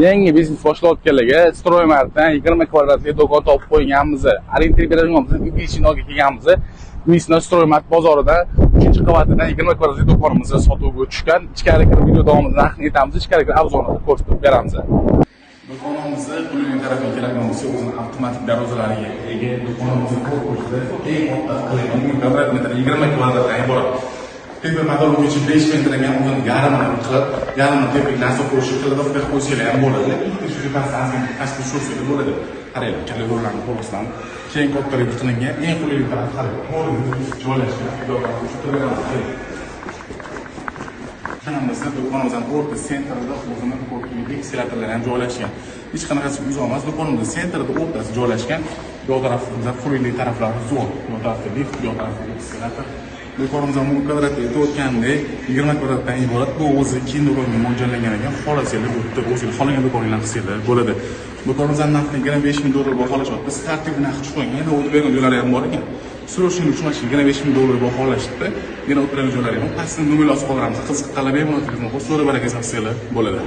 yangi biznes boshlayotganlarga Stroymartdan 20 kvadratli do'kon topib qo'yganmiz. Arendani beradigan Bishinoga kelganmiz. Bishino Stroymart bozoridan 3-qavatidan 20 kvadratli do'konimizni sotuvga tushgan. Ichkari kirib video davomida narxni aytamiz, ichkari kirib arzonini ko'rsatib beramiz. Do'konimizni quyiga tarafga keladigan bo'lsa, o'zining avtomatik darvozalariga ega. Do'konimizni korpusida eng katta qilingan kvadrat metr 20 kvadratdan iborat. Tepa model bo'yicha 5 metrga o'zini yarim qilib, yarim teplik nasib qo'yish qilib qo'ysalar ham bo'ladi. Shu pasdan tashqi sho'rsiga bo'ladi. Qarang, kalorlarni qo'rqisdan keng ko'prik qilingan eng qulay taraf qarang. Joylashgan. Kanalımızda do'konimizning o'rta sentrida o'zining ko'prik ekskavatorlari ham joylashgan. Hech qanaqasi uzoq emas, do'konimiz sentrida o'rtasida joylashgan. Bu tarafimizda qulay taraflari zo'r. Bu tarafda lift, bu tarafda ekskavator. Do'konimizda bu kvadratga aytayotgandek 20 kvadratdan iborat. Bu o'zi keng do'konga mo'ljallangan ekan. Xolasizlar o'tda o'zingiz xohlagan do'koningizdan qilsanglar bo'ladi. Do'konimizdan narxi 25 ming dollar baholashmoqda. Biz tartibli narx chiqmagan. Yana o'tib bergan joylari ham bor ekan. Srochni uchun mashina 25 ming dollar baholashdi. Yana o'tirgan joylari ham. Pastdan nomerlar qoldiramiz. Qiziq talab ham bo'ladi. So'ra barakasini qilsanglar bo'ladi.